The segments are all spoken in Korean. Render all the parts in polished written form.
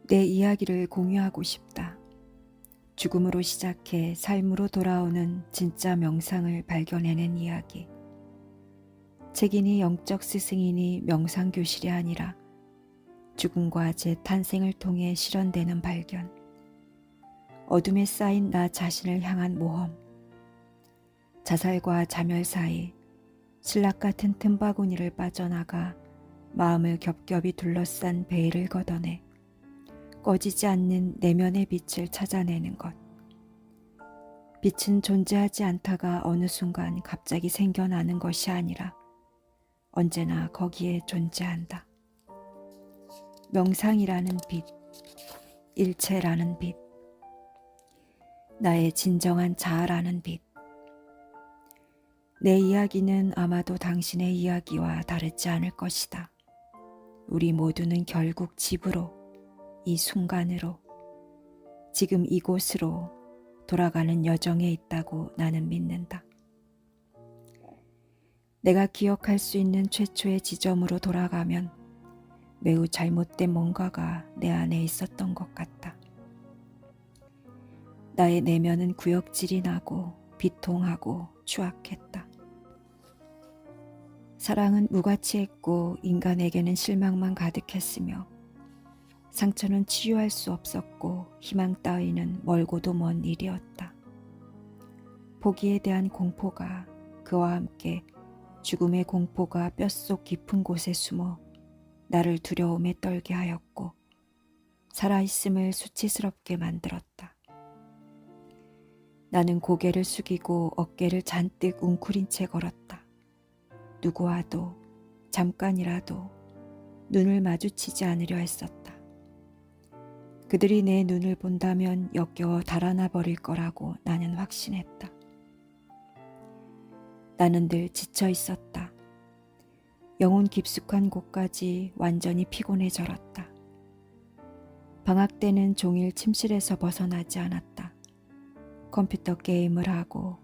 내 이야기를 공유하고 싶다. 죽음으로 시작해 삶으로 돌아오는 진짜 명상을 발견해낸 이야기. 책이니 영적 스승이니 명상교실이 아니라 죽음과 재탄생을 통해 실현되는 발견. 어둠에 쌓인 나 자신을 향한 모험. 자살과 자멸 사이 신락 같은 틈바구니를 빠져나가 마음을 겹겹이 둘러싼 베일을 걷어내 꺼지지 않는 내면의 빛을 찾아내는 것. 빛은 존재하지 않다가 어느 순간 갑자기 생겨나는 것이 아니라 언제나 거기에 존재한다. 명상이라는 빛, 일체라는 빛, 나의 진정한 자아라는 빛. 내 이야기는 아마도 당신의 이야기와 다르지 않을 것이다. 우리 모두는 결국 집으로, 이 순간으로, 지금 이곳으로 돌아가는 여정에 있다고 나는 믿는다. 내가 기억할 수 있는 최초의 지점으로 돌아가면 매우 잘못된 뭔가가 내 안에 있었던 것 같다. 나의 내면은 구역질이 나고 비통하고 추악했다. 사랑은 무가치했고 인간에게는 실망만 가득했으며 상처는 치유할 수 없었고 희망 따위는 멀고도 먼 일이었다. 포기에 대한 공포가 그와 함께 죽음의 공포가 뼛속 깊은 곳에 숨어 나를 두려움에 떨게 하였고 살아있음을 수치스럽게 만들었다. 나는 고개를 숙이고 어깨를 잔뜩 웅크린 채 걸었다. 누구와도 잠깐이라도 눈을 마주치지 않으려 했었다. 그들이 내 눈을 본다면 역겨워 달아나 버릴 거라고 나는 확신했다. 나는 늘 지쳐 있었다. 영혼 깊숙한 곳까지 완전히 피곤해졌다. 방학 때는 종일 침실에서 벗어나지 않았다. 컴퓨터 게임을 하고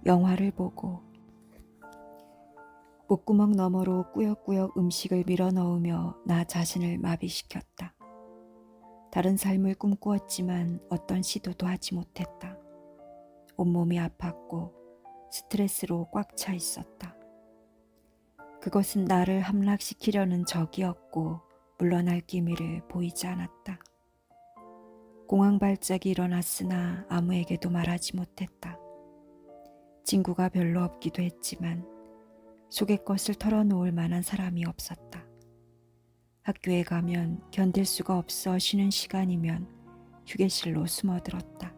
영화를 보고 목구멍 너머로 꾸역꾸역 음식을 밀어넣으며 나 자신을 마비시켰다. 다른 삶을 꿈꾸었지만 어떤 시도도 하지 못했다. 온몸이 아팠고 스트레스로 꽉 차 있었다. 그것은 나를 함락시키려는 적이었고 물러날 기미를 보이지 않았다. 공황 발작이 일어났으나 아무에게도 말하지 못했다. 친구가 별로 없기도 했지만 속의 것을 털어놓을 만한 사람이 없었다. 학교에 가면 견딜 수가 없어 쉬는 시간이면 휴게실로 숨어들었다.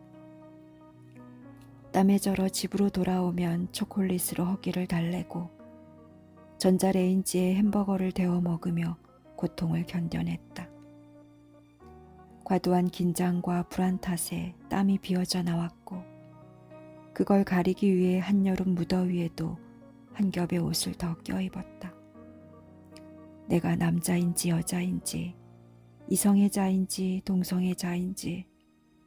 땀에 절어 집으로 돌아오면 초콜릿으로 허기를 달래고 전자레인지에 햄버거를 데워 먹으며 고통을 견뎌냈다. 과도한 긴장과 불안 탓에 땀이 비어져 나왔고 그걸 가리기 위해 한여름 무더위에도 한 겹의 옷을 더 껴입었다. 내가 남자인지 여자인지 이성의 자인지 동성의 자인지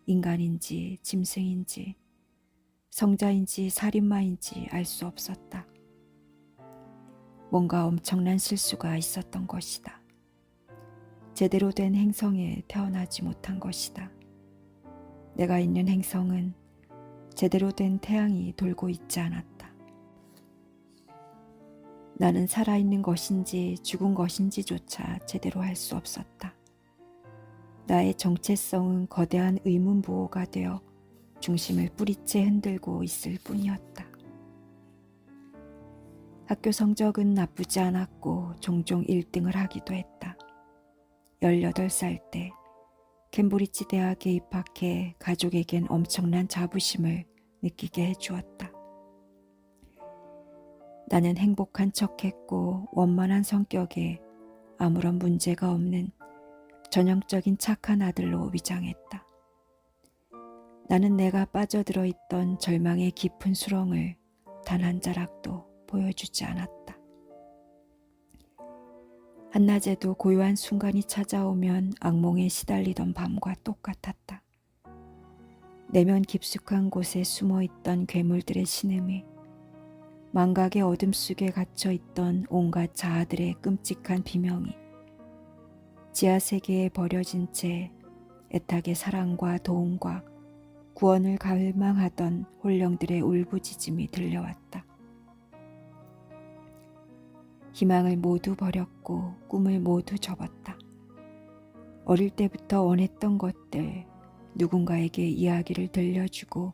인간인지 짐승인지 성자인지 살인마인지 알 수 없었다. 뭔가 엄청난 실수가 있었던 것이다. 제대로 된 행성에 태어나지 못한 것이다. 내가 있는 행성은 제대로 된 태양이 돌고 있지 않았다. 나는 살아있는 것인지 죽은 것인지조차 제대로 할 수 없었다. 나의 정체성은 거대한 의문부호가 되어 중심을 뿌리채 흔들고 있을 뿐이었다. 학교 성적은 나쁘지 않았고 종종 1등을 하기도 했다. 18살 때 캠브리지 대학에 입학해 가족에겐 엄청난 자부심을 느끼게 해주었다. 나는 행복한 척했고 원만한 성격에 아무런 문제가 없는 전형적인 착한 아들로 위장했다. 나는 내가 빠져들어 있던 절망의 깊은 수렁을 단 한 자락도 보여주지 않았다. 한낮에도 고요한 순간이 찾아오면 악몽에 시달리던 밤과 똑같았다. 내면 깊숙한 곳에 숨어있던 괴물들의 신음이 망각의 어둠 속에 갇혀있던 온갖 자아들의 끔찍한 비명이 지하세계에 버려진 채 애타게 사랑과 도움과 구원을 갈망하던 혼령들의 울부짖음이 들려왔다. 희망을 모두 버렸고 꿈을 모두 접었다. 어릴 때부터 원했던 것들, 누군가에게 이야기를 들려주고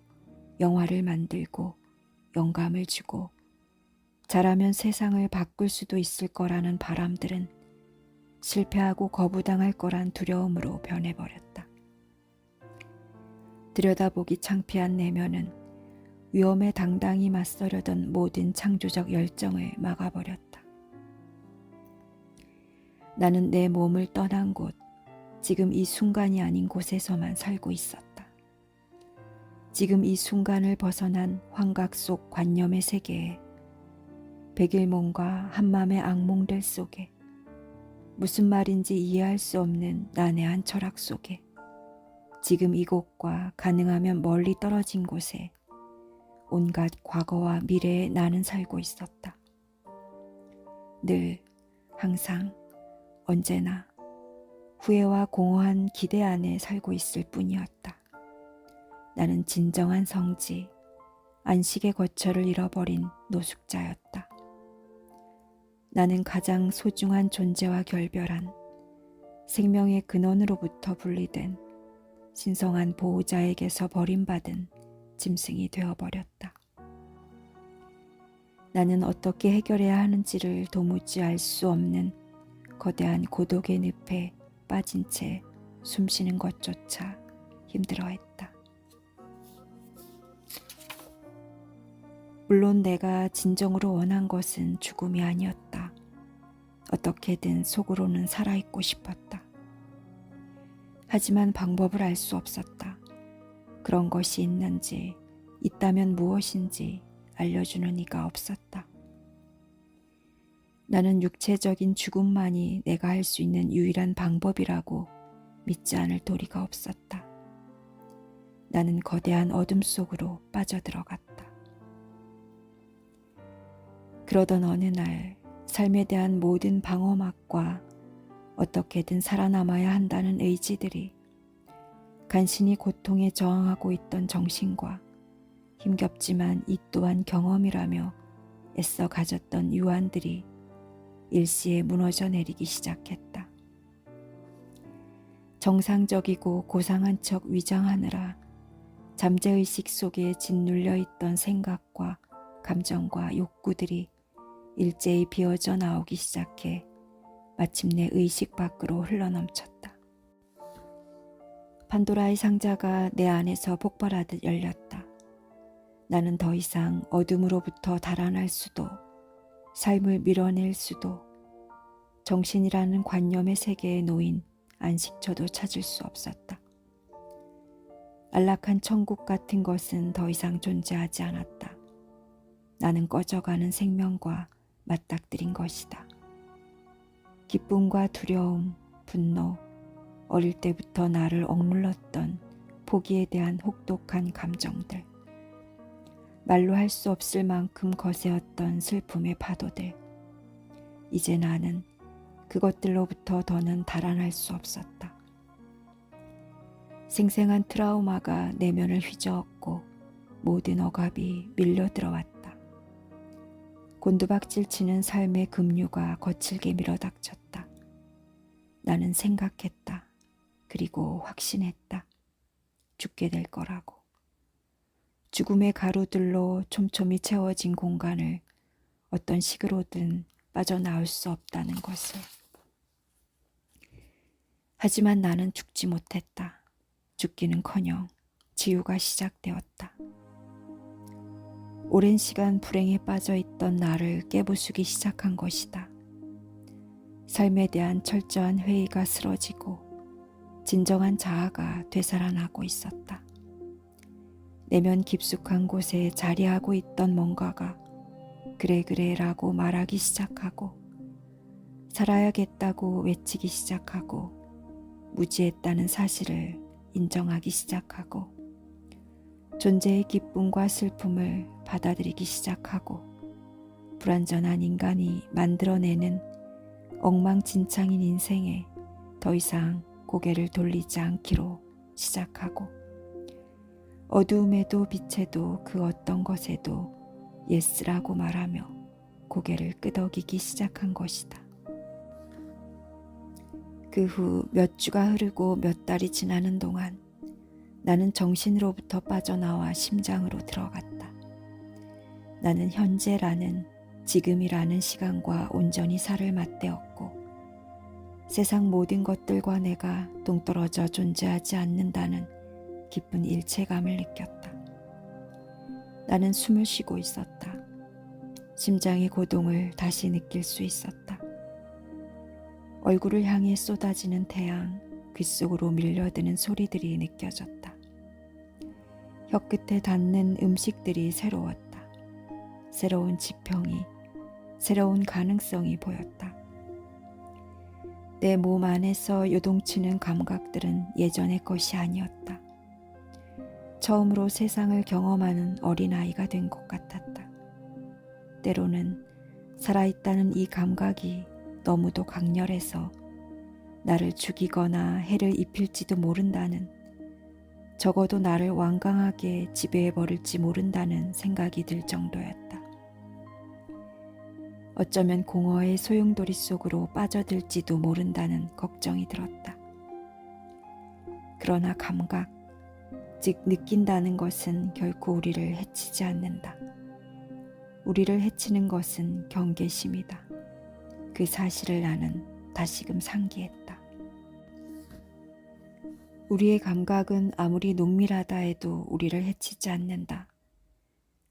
영화를 만들고 영감을 주고 잘하면 세상을 바꿀 수도 있을 거라는 바람들은 실패하고 거부당할 거란 두려움으로 변해버렸다. 들여다보기 창피한 내면은 위험에 당당히 맞서려던 모든 창조적 열정을 막아버렸다. 나는 내 몸을 떠난 곳, 지금 이 순간이 아닌 곳에서만 살고 있었다. 지금 이 순간을 벗어난 환각 속 관념의 세계에 백일몽과 한맘의 악몽들 속에 무슨 말인지 이해할 수 없는 난해한 철학 속에 지금 이곳과 가능하면 멀리 떨어진 곳에 온갖 과거와 미래에 나는 살고 있었다. 늘, 항상, 언제나 후회와 공허한 기대 안에 살고 있을 뿐이었다. 나는 진정한 성지, 안식의 거처를 잃어버린 노숙자였다. 나는 가장 소중한 존재와 결별한 생명의 근원으로부터 분리된 신성한 보호자에게서 버림받은 짐승이 되어버렸다. 나는 어떻게 해결해야 하는지를 도무지 알 수 없는 거대한 고독의 늪에 빠진 채 숨쉬는 것조차 힘들어했다. 물론 내가 진정으로 원한 것은 죽음이 아니었다. 어떻게든 속으로는 살아있고 싶었다. 하지만 방법을 알 수 없었다. 그런 것이 있는지, 있다면 무엇인지 알려주는 이가 없었다. 나는 육체적인 죽음만이 내가 할 수 있는 유일한 방법이라고 믿지 않을 도리가 없었다. 나는 거대한 어둠 속으로 빠져들어갔다. 그러던 어느 날 삶에 대한 모든 방어막과 어떻게든 살아남아야 한다는 의지들이 간신히 고통에 저항하고 있던 정신과 힘겹지만 이 또한 경험이라며 애써 가졌던 유한들이 일시에 무너져 내리기 시작했다. 정상적이고 고상한 척 위장하느라 잠재의식 속에 짓눌려 있던 생각과 감정과 욕구들이 일제히 비어져 나오기 시작해 마침내 의식 밖으로 흘러넘쳤다. 판도라의 상자가 내 안에서 폭발하듯 열렸다. 나는 더 이상 어둠으로부터 달아날 수도, 삶을 밀어낼 수도, 정신이라는 관념의 세계에 놓인 안식처도 찾을 수 없었다. 안락한 천국 같은 것은 더 이상 존재하지 않았다. 나는 꺼져가는 생명과 맞닥뜨린 것이다. 기쁨과 두려움, 분노, 어릴 때부터 나를 억눌렀던 포기에 대한 혹독한 감정들, 말로 할 수 없을 만큼 거세었던 슬픔의 파도들, 이제 나는 그것들로부터 더는 달아날 수 없었다. 생생한 트라우마가 내면을 휘저었고 모든 억압이 밀려 들어왔다. 곤두박질 치는 삶의 급류가 거칠게 밀어닥쳤다. 나는 생각했다. 그리고 확신했다. 죽게 될 거라고. 죽음의 가루들로 촘촘히 채워진 공간을 어떤 식으로든 빠져나올 수 없다는 것을. 하지만 나는 죽지 못했다. 죽기는커녕 치유가 시작되었다. 오랜 시간 불행에 빠져있던 나를 깨부수기 시작한 것이다. 삶에 대한 철저한 회의가 쓰러지고 진정한 자아가 되살아나고 있었다. 내면 깊숙한 곳에 자리하고 있던 뭔가가 그래라고 말하기 시작하고 살아야겠다고 외치기 시작하고 무지했다는 사실을 인정하기 시작하고 존재의 기쁨과 슬픔을 받아들이기 시작하고 불완전한 인간이 만들어내는 엉망진창인 인생에 더 이상 고개를 돌리지 않기로 시작하고 어두움에도 빛에도 그 어떤 것에도 예스라고 말하며 고개를 끄덕이기 시작한 것이다. 그 후 몇 주가 흐르고 몇 달이 지나는 동안 나는 정신으로부터 빠져나와 심장으로 들어갔다. 나는 현재라는 지금이라는 시간과 온전히 살을 맞대었고 세상 모든 것들과 내가 동떨어져 존재하지 않는다는 깊은 일체감을 느꼈다. 나는 숨을 쉬고 있었다. 심장의 고동을 다시 느낄 수 있었다. 얼굴을 향해 쏟아지는 태양, 귓속으로 밀려드는 소리들이 느껴졌다. 혀끝에 닿는 음식들이 새로웠다. 새로운 지평이, 새로운 가능성이 보였다. 내 몸 안에서 요동치는 감각들은 예전의 것이 아니었다. 처음으로 세상을 경험하는 어린아이가 된 것 같았다. 때로는 살아있다는 이 감각이 너무도 강렬해서 나를 죽이거나 해를 입힐지도 모른다는, 적어도 나를 완강하게 지배해버릴지 모른다는 생각이 들 정도였다. 어쩌면 공허의 소용돌이 속으로 빠져들지도 모른다는 걱정이 들었다. 그러나 감각, 즉 느낀다는 것은 결코 우리를 해치지 않는다. 우리를 해치는 것은 경계심이다. 그 사실을 나는 다시금 상기했다. 우리의 감각은 아무리 농밀하다 해도 우리를 해치지 않는다.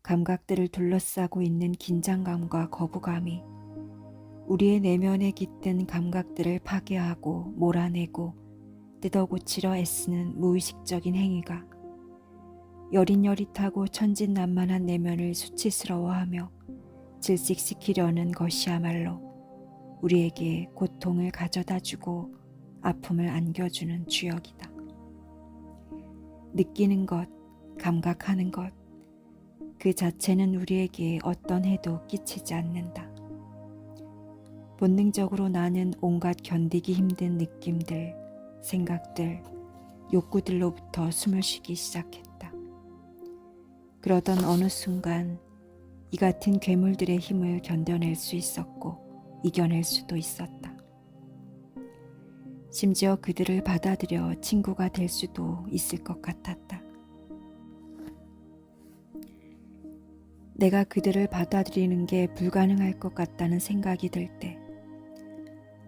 감각들을 둘러싸고 있는 긴장감과 거부감이 우리의 내면에 깃든 감각들을 파괴하고 몰아내고 뜯어고치려 애쓰는 무의식적인 행위가 여릿여릿하고 천진난만한 내면을 수치스러워하며 질식시키려는 것이야말로 우리에게 고통을 가져다주고 아픔을 안겨주는 주역이다. 느끼는 것, 감각하는 것, 그 자체는 우리에게 어떤 해도 끼치지 않는다. 본능적으로 나는 온갖 견디기 힘든 느낌들, 생각들, 욕구들로부터 숨을 쉬기 시작했다. 그러던 어느 순간 이 같은 괴물들의 힘을 견뎌낼 수 있었고 이겨낼 수도 있었다. 심지어 그들을 받아들여 친구가 될 수도 있을 것 같았다. 내가 그들을 받아들이는 게 불가능할 것 같다는 생각이 들 때,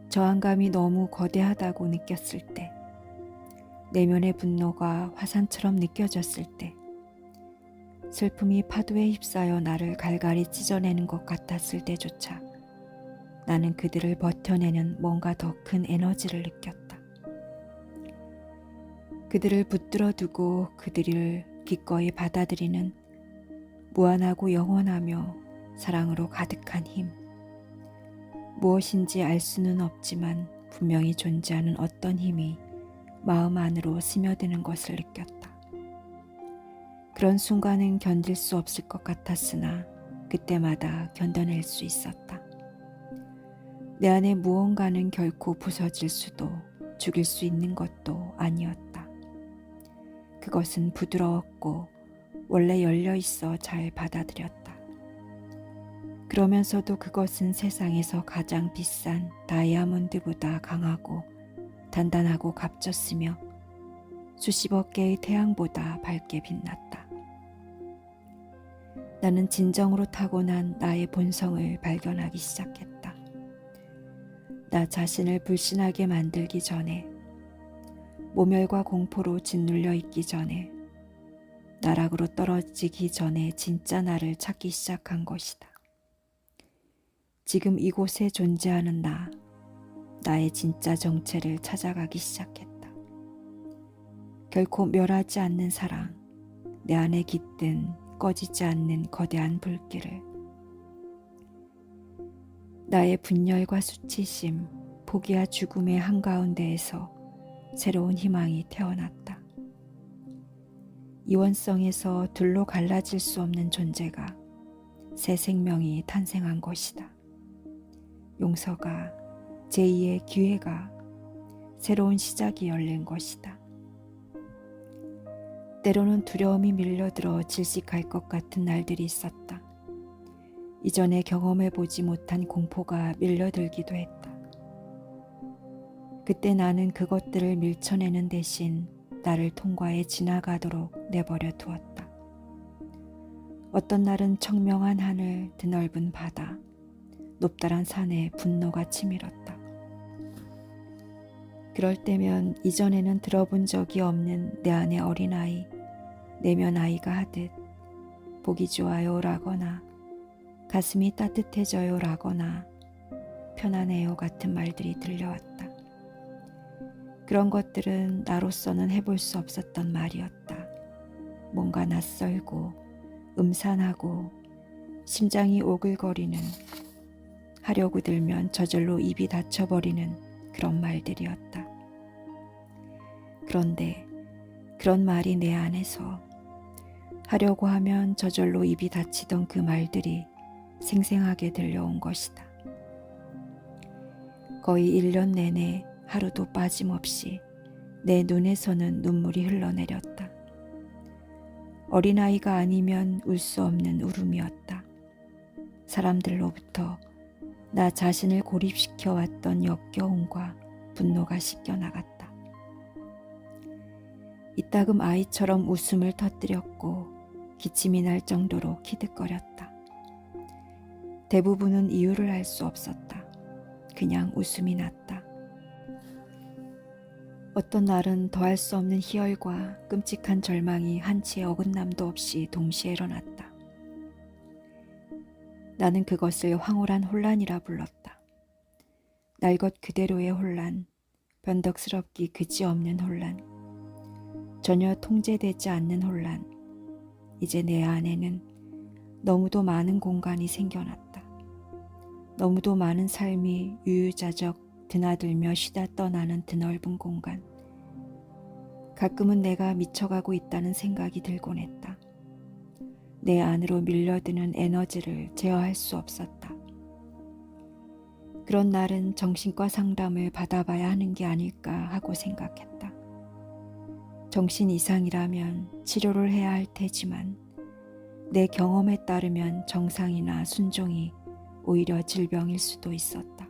저항감이 너무 거대하다고 느꼈을 때, 내면의 분노가 화산처럼 느껴졌을 때, 슬픔이 파도에 휩싸여 나를 갈갈이 찢어내는 것 같았을 때조차 나는 그들을 버텨내는 뭔가 더 큰 에너지를 느꼈다. 그들을 붙들어 두고 그들을 기꺼이 받아들이는 무한하고 영원하며 사랑으로 가득한 힘. 무엇인지 알 수는 없지만 분명히 존재하는 어떤 힘이 마음 안으로 스며드는 것을 느꼈다. 그런 순간은 견딜 수 없을 것 같았으나 그때마다 견뎌낼 수 있었다. 내 안에 무언가는 결코 부서질 수도 죽일 수 있는 것도 아니었다. 그것은 부드러웠고 원래 열려있어 잘 받아들였다. 그러면서도 그것은 세상에서 가장 비싼 다이아몬드보다 강하고 단단하고 값졌으며 수십억 개의 태양보다 밝게 빛났다. 나는 진정으로 타고난 나의 본성을 발견하기 시작했다. 나 자신을 불신하게 만들기 전에, 모멸과 공포로 짓눌려 있기 전에, 나락으로 떨어지기 전에 진짜 나를 찾기 시작한 것이다. 지금 이곳에 존재하는 나의 진짜 정체를 찾아가기 시작했다. 결코 멸하지 않는 사랑, 내 안에 깃든 꺼지지 않는 거대한 불길을, 나의 분열과 수치심, 포기와 죽음의 한가운데에서 새로운 희망이 태어났다. 이원성에서 둘로 갈라질 수 없는 존재가, 새 생명이 탄생한 것이다. 용서가, 제2의 기회가, 새로운 시작이 열린 것이다. 때로는 두려움이 밀려들어 질식할 것 같은 날들이 있었다. 이전에 경험해보지 못한 공포가 밀려들기도 했다. 그때 나는 그것들을 밀쳐내는 대신 나를 통과해 지나가도록 내버려 두었다. 어떤 날은 청명한 하늘, 드넓은 바다, 높다란 산에 분노가 치밀었다. 그럴 때면 이전에는 들어본 적이 없는 내 안의 어린아이, 내면 아이가 하듯 보기 좋아요 라거나 가슴이 따뜻해져요 라거나 편안해요 같은 말들이 들려왔다. 그런 것들은 나로서는 해볼 수 없었던 말이었다. 뭔가 낯설고 음산하고 심장이 오글거리는, 하려고 들면 저절로 입이 닫혀버리는 그런 말들이었다. 그런데 그런 말이 내 안에서 하려고 하면 저절로 입이 닫히던 그 말들이 생생하게 들려온 것이다. 거의 1년 내내 하루도 빠짐없이 내 눈에서는 눈물이 흘러내렸다. 어린아이가 아니면 울 수 없는 울음이었다. 사람들로부터 나 자신을 고립시켜왔던 역겨움과 분노가 씻겨나갔다. 이따금 아이처럼 웃음을 터뜨렸고 기침이 날 정도로 키득거렸다. 대부분은 이유를 알 수 없었다. 그냥 웃음이 났다. 어떤 날은 더할 수 없는 희열과 끔찍한 절망이 한치의 어긋남도 없이 동시에 일어났다. 나는 그것을 황홀한 혼란이라 불렀다. 날 것 그대로의 혼란, 변덕스럽기 그지없는 혼란, 전혀 통제되지 않는 혼란. 이제 내 안에는 너무도 많은 공간이 생겨났다. 너무도 많은 삶이 유유자적 드나들며 쉬다 떠나는 드넓은 공간. 가끔은 내가 미쳐가고 있다는 생각이 들곤 했다. 내 안으로 밀려드는 에너지를 제어할 수 없었다. 그런 날은 정신과 상담을 받아봐야 하는 게 아닐까 하고 생각했다. 정신 이상이라면 치료를 해야 할 테지만 내 경험에 따르면 정상이나 순종이 오히려 질병일 수도 있었다.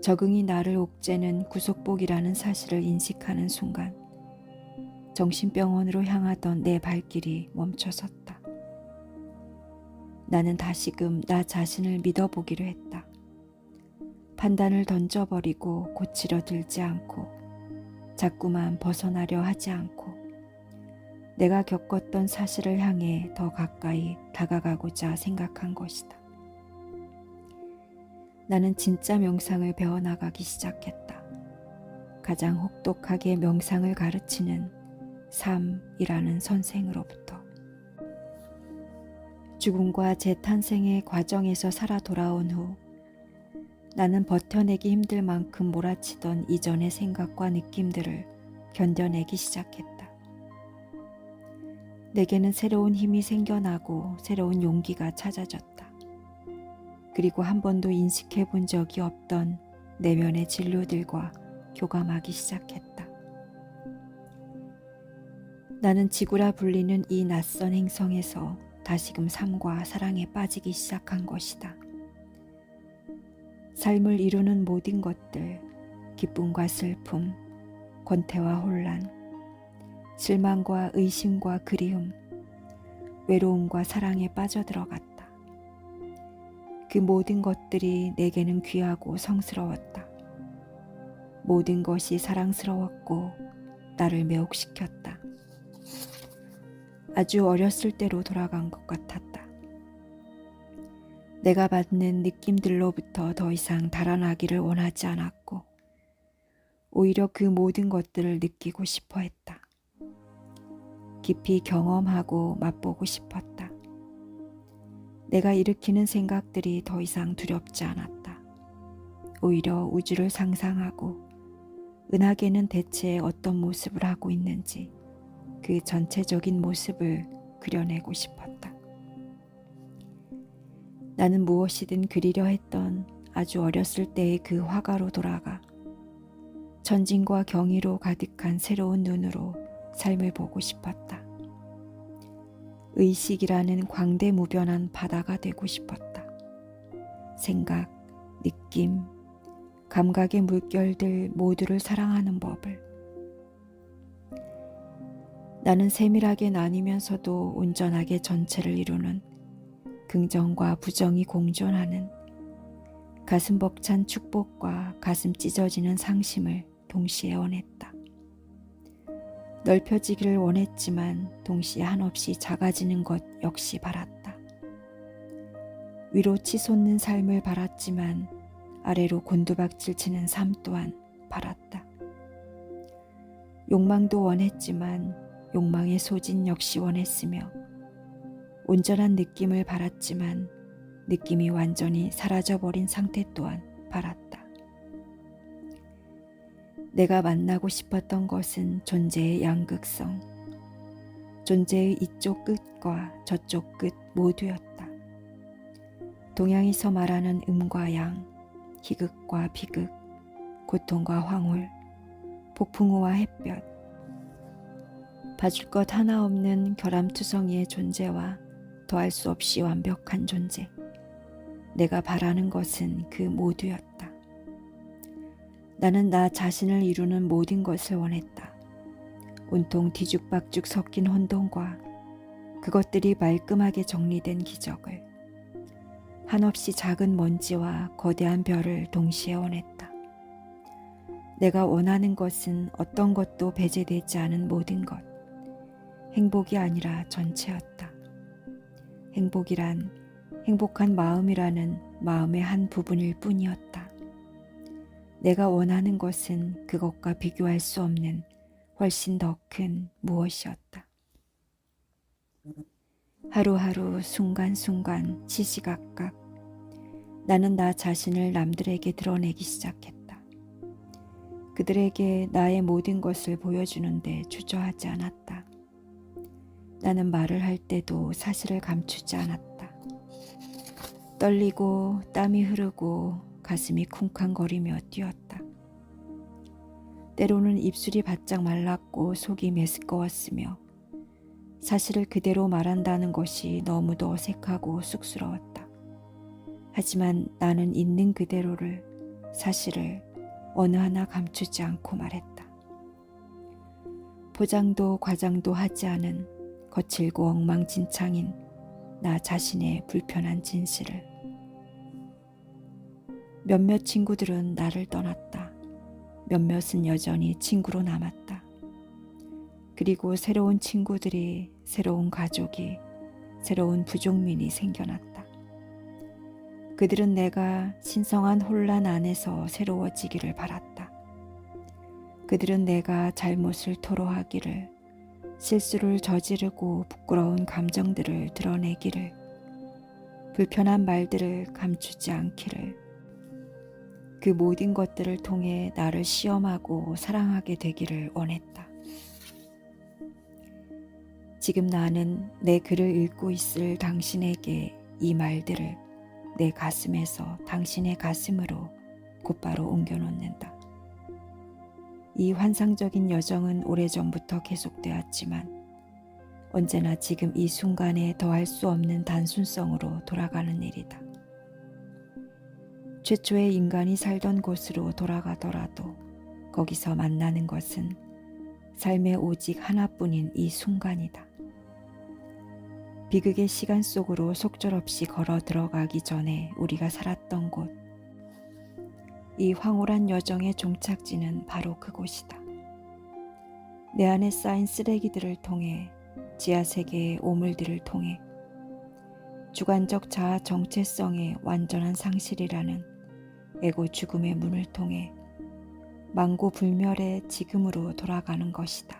적응이 나를 옥죄는 구속복이라는 사실을 인식하는 순간 정신병원으로 향하던 내 발길이 멈춰섰다. 나는 다시금 나 자신을 믿어보기로 했다. 판단을 던져버리고 고치려 들지 않고 자꾸만 벗어나려 하지 않고 내가 겪었던 사실을 향해 더 가까이 다가가고자 생각한 것이다. 나는 진짜 명상을 배워나가기 시작했다. 가장 혹독하게 명상을 가르치는 삶이라는 선생으로부터. 죽음과 재탄생의 과정에서 살아 돌아온 후 나는 버텨내기 힘들 만큼 몰아치던 이전의 생각과 느낌들을 견뎌내기 시작했다. 내게는 새로운 힘이 생겨나고 새로운 용기가 찾아졌다. 그리고 한 번도 인식해 본 적이 없던 내면의 진료들과 교감하기 시작했다. 나는 지구라 불리는 이 낯선 행성에서 다시금 삶과 사랑에 빠지기 시작한 것이다. 삶을 이루는 모든 것들, 기쁨과 슬픔, 권태와 혼란, 실망과 의심과 그리움, 외로움과 사랑에 빠져들어갔다. 그 모든 것들이 내게는 귀하고 성스러웠다. 모든 것이 사랑스러웠고 나를 매혹시켰다. 아주 어렸을 때로 돌아간 것 같았다. 내가 받는 느낌들로부터 더 이상 달아나기를 원하지 않았고 오히려 그 모든 것들을 느끼고 싶어 했다. 깊이 경험하고 맛보고 싶었다. 내가 일으키는 생각들이 더 이상 두렵지 않았다. 오히려 우주를 상상하고 은하계는 대체 어떤 모습을 하고 있는지 그 전체적인 모습을 그려내고 싶었다. 나는 무엇이든 그리려 했던 아주 어렸을 때의 그 화가로 돌아가 천진과 경이로 가득한 새로운 눈으로 삶을 보고 싶었다. 의식이라는 광대무변한 바다가 되고 싶었다. 생각, 느낌, 감각의 물결들 모두를 사랑하는 법을. 나는 세밀하게 나뉘면서도 온전하게 전체를 이루는 긍정과 부정이 공존하는 가슴 벅찬 축복과 가슴 찢어지는 상심을 동시에 원했다. 넓혀지기를 원했지만 동시에 한없이 작아지는 것 역시 바랐다. 위로 치솟는 삶을 바랐지만 아래로 곤두박질 치는 삶 또한 바랐다. 욕망도 원했지만 욕망의 소진 역시 원했으며 온전한 느낌을 바랐지만 느낌이 완전히 사라져버린 상태 또한 바랐다. 내가 만나고 싶었던 것은 존재의 양극성, 존재의 이쪽 끝과 저쪽 끝 모두였다. 동양에서 말하는 음과 양, 희극과 비극, 고통과 황홀, 폭풍우와 햇볕, 봐줄 것 하나 없는 결함투성이의 존재와 더할 수 없이 완벽한 존재. 내가 바라는 것은 그 모두였다. 나는 나 자신을 이루는 모든 것을 원했다. 온통 뒤죽박죽 섞인 혼돈과 그것들이 말끔하게 정리된 기적을. 한없이 작은 먼지와 거대한 별을 동시에 원했다. 내가 원하는 것은 어떤 것도 배제되지 않은 모든 것. 행복이 아니라 전체였다. 행복이란 행복한 마음이라는 마음의 한 부분일 뿐이었다. 내가 원하는 것은 그것과 비교할 수 없는 훨씬 더 큰 무엇이었다. 하루하루 순간순간 시시각각 나는 나 자신을 남들에게 드러내기 시작했다. 그들에게 나의 모든 것을 보여주는데 주저하지 않았다. 나는 말을 할 때도 사실을 감추지 않았다. 떨리고 땀이 흐르고 가슴이 쿵쾅거리며 뛰었다. 때로는 입술이 바짝 말랐고 속이 메스꺼웠으며 사실을 그대로 말한다는 것이 너무도 어색하고 쑥스러웠다. 하지만 나는 있는 그대로를, 사실을 어느 하나 감추지 않고 말했다. 포장도 과장도 하지 않은 거칠고 엉망진창인 나 자신의 불편한 진실을. 몇몇 친구들은 나를 떠났다. 몇몇은 여전히 친구로 남았다. 그리고 새로운 친구들이, 새로운 가족이, 새로운 부족민이 생겨났다. 그들은 내가 신성한 혼란 안에서 새로워지기를 바랐다. 그들은 내가 잘못을 토로하기를, 실수를 저지르고 부끄러운 감정들을 드러내기를, 불편한 말들을 감추지 않기를, 그 모든 것들을 통해 나를 시험하고 사랑하게 되기를 원했다. 지금 나는 내 글을 읽고 있을 당신에게 이 말들을 내 가슴에서 당신의 가슴으로 곧바로 옮겨놓는다. 이 환상적인 여정은 오래전부터 계속되었지만 언제나 지금 이 순간에 더할 수 없는 단순성으로 돌아가는 일이다. 최초의 인간이 살던 곳으로 돌아가더라도 거기서 만나는 것은 삶의 오직 하나뿐인 이 순간이다. 비극의 시간 속으로 속절없이 걸어 들어가기 전에 우리가 살았던 곳, 이 황홀한 여정의 종착지는 바로 그곳이다. 내 안에 쌓인 쓰레기들을 통해, 지하세계의 오물들을 통해, 주관적 자아 정체성의 완전한 상실이라는 에고 죽음의 문을 통해 망고불멸의 지금으로 돌아가는 것이다.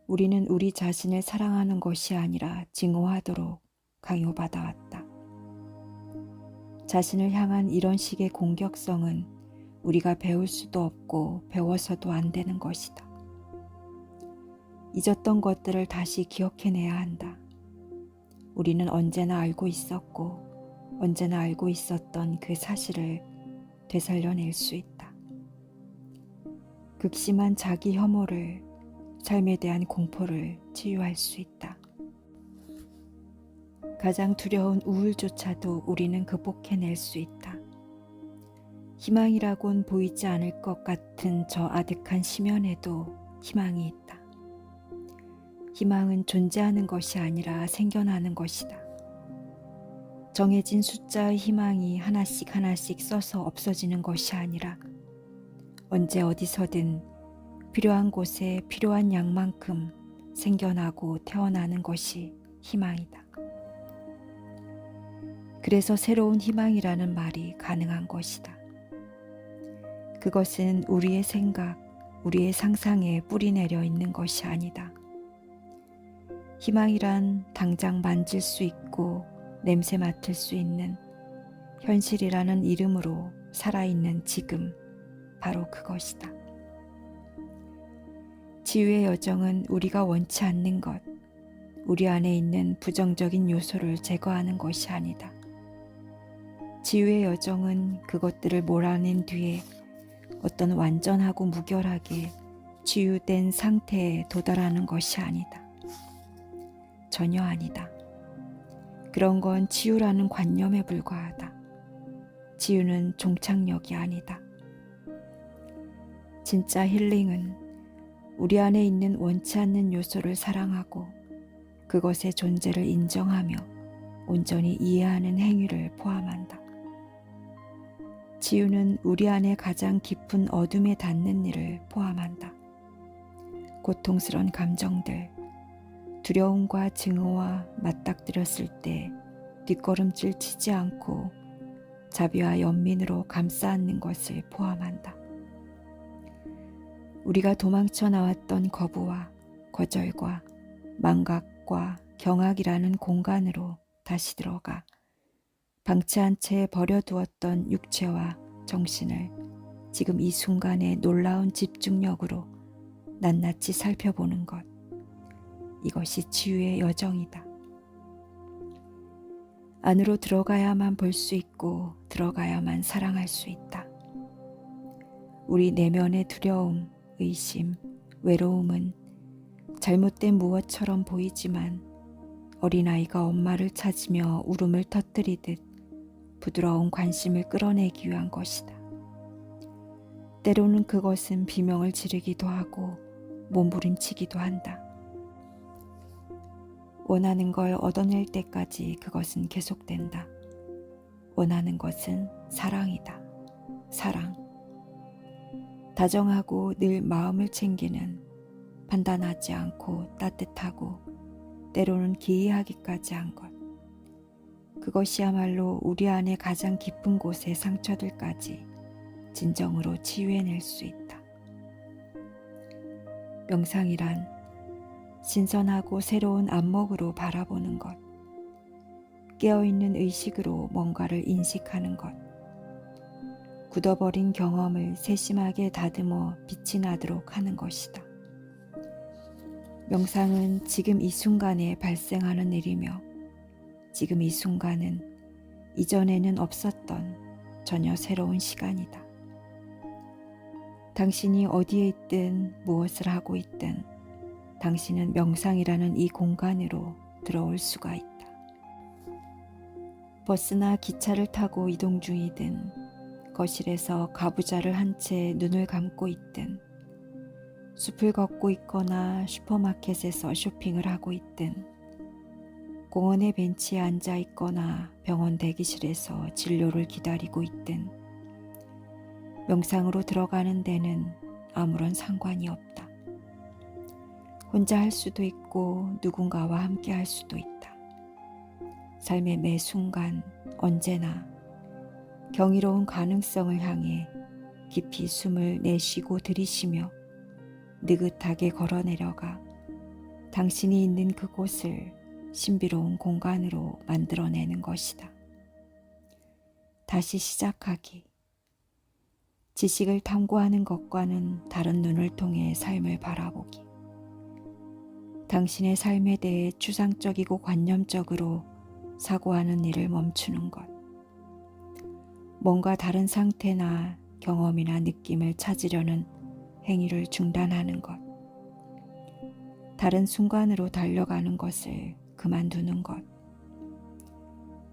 우리는 우리 자신을 사랑하는 것이 아니라 증오하도록 강요받아왔다. 자신을 향한 이런 식의 공격성은 우리가 배울 수도 없고 배워서도 안 되는 것이다. 잊었던 것들을 다시 기억해내야 한다. 우리는 언제나 알고 있었고 언제나 알고 있었던 그 사실을 되살려낼 수 있다. 극심한 자기 혐오를, 삶에 대한 공포를 치유할 수 있다. 가장 두려운 우울조차도 우리는 극복해낼 수 있다. 희망이라곤 보이지 않을 것 같은 저 아득한 심연에도 희망이 있다. 희망은 존재하는 것이 아니라 생겨나는 것이다. 정해진 숫자의 희망이 하나씩 하나씩 써서 없어지는 것이 아니라 언제 어디서든 필요한 곳에 필요한 양만큼 생겨나고 태어나는 것이 희망이다. 그래서 새로운 희망이라는 말이 가능한 것이다. 그것은 우리의 생각, 우리의 상상에 뿌리내려 있는 것이 아니다. 희망이란 당장 만질 수 있고 냄새 맡을 수 있는 현실이라는 이름으로 살아있는 지금, 바로 그것이다. 치유의 여정은 우리가 원치 않는 것, 우리 안에 있는 부정적인 요소를 제거하는 것이 아니다. 치유의 여정은 그것들을 몰아낸 뒤에 어떤 완전하고 무결하게 치유된 상태에 도달하는 것이 아니다. 전혀 아니다. 그런 건 치유라는 관념에 불과하다. 치유는 종착역이 아니다. 진짜 힐링은 우리 안에 있는 원치 않는 요소를 사랑하고 그것의 존재를 인정하며 온전히 이해하는 행위를 포함한다. 치유는 우리 안에 가장 깊은 어둠에 닿는 일을 포함한다. 고통스러운 감정들, 두려움과 증오와 맞닥뜨렸을 때 뒷걸음질 치지 않고 자비와 연민으로 감싸 안는 것을 포함한다. 우리가 도망쳐 나왔던 거부와 거절과 망각과 경악이라는 공간으로 다시 들어가 방치한 채 버려두었던 육체와 정신을 지금 이 순간의 놀라운 집중력으로 낱낱이 살펴보는 것. 이것이 치유의 여정이다. 안으로 들어가야만 볼 수 있고 들어가야만 사랑할 수 있다. 우리 내면의 두려움, 의심, 외로움은 잘못된 무엇처럼 보이지만 어린아이가 엄마를 찾으며 울음을 터뜨리듯 부드러운 관심을 끌어내기 위한 것이다. 때로는 그것은 비명을 지르기도 하고 몸부림치기도 한다. 원하는 걸 얻어낼 때까지 그것은 계속된다. 원하는 것은 사랑이다. 사랑. 다정하고 늘 마음을 챙기는, 판단하지 않고 따뜻하고 때로는 기이하기까지 한 것. 그것이야말로 우리 안에 가장 깊은 곳의 상처들까지 진정으로 치유해낼 수 있다. 명상이란 신선하고 새로운 안목으로 바라보는 것, 깨어있는 의식으로 뭔가를 인식하는 것, 굳어버린 경험을 세심하게 다듬어 빛이 나도록 하는 것이다. 명상은 지금 이 순간에 발생하는 일이며 지금 이 순간은 이전에는 없었던 전혀 새로운 시간이다. 당신이 어디에 있든 무엇을 하고 있든 당신은 명상이라는 이 공간으로 들어올 수가 있다. 버스나 기차를 타고 이동 중이든 거실에서 가부좌를 한 채 눈을 감고 있든 숲을 걷고 있거나 슈퍼마켓에서 쇼핑을 하고 있든 공원의 벤치에 앉아 있거나 병원 대기실에서 진료를 기다리고 있든 명상으로 들어가는 데는 아무런 상관이 없다. 혼자 할 수도 있고 누군가와 함께 할 수도 있다. 삶의 매 순간 언제나 경이로운 가능성을 향해 깊이 숨을 내쉬고 들이쉬며 느긋하게 걸어 내려가 당신이 있는 그곳을 신비로운 공간으로 만들어내는 것이다. 다시 시작하기. 지식을 탐구하는 것과는 다른 눈을 통해 삶을 바라보기. 당신의 삶에 대해 추상적이고 관념적으로 사고하는 일을 멈추는 것. 뭔가 다른 상태나 경험이나 느낌을 찾으려는 행위를 중단하는 것, 다른 순간으로 달려가는 것을 그만두는 것,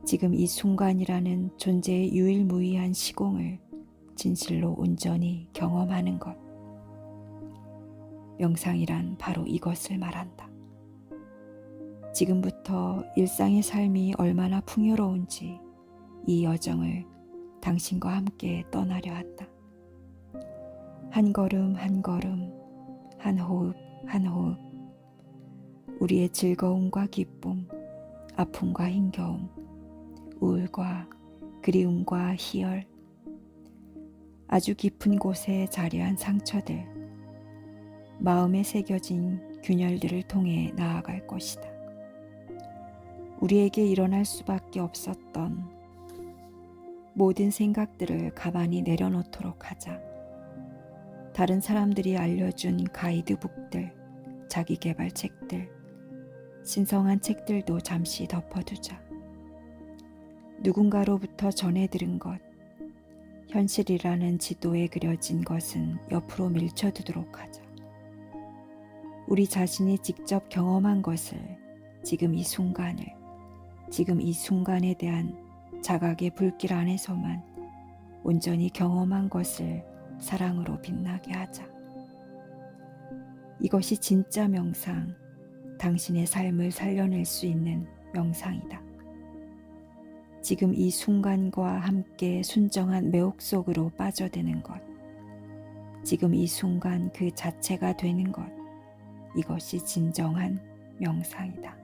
지금 이 순간이라는 존재의 유일무이한 시공을 진실로 온전히 경험하는 것. 명상이란 바로 이것을 말한다. 지금부터 일상의 삶이 얼마나 풍요로운지 이 여정을 당신과 함께 떠나려 한다. 한 걸음 한 걸음, 한 호흡 한 호흡, 우리의 즐거움과 기쁨, 아픔과 힘겨움, 우울과 그리움과 희열, 아주 깊은 곳에 자리한 상처들, 마음에 새겨진 균열들을 통해 나아갈 것이다. 우리에게 일어날 수밖에 없었던 모든 생각들을 가만히 내려놓도록 하자. 다른 사람들이 알려준 가이드북들, 자기계발 책들, 신성한 책들도 잠시 덮어두자. 누군가로부터 전해 들은 것, 현실이라는 지도에 그려진 것은 옆으로 밀쳐두도록 하자. 우리 자신이 직접 경험한 것을 지금 이 순간을, 지금 이 순간에 대한 자각의 불길 안에서만 온전히 경험한 것을 사랑으로 빛나게 하자. 이것이 진짜 명상, 당신의 삶을 살려낼 수 있는 명상이다. 지금 이 순간과 함께 순정한 매혹 속으로 빠져드는 것, 지금 이 순간 그 자체가 되는 것, 이것이 진정한 명상이다.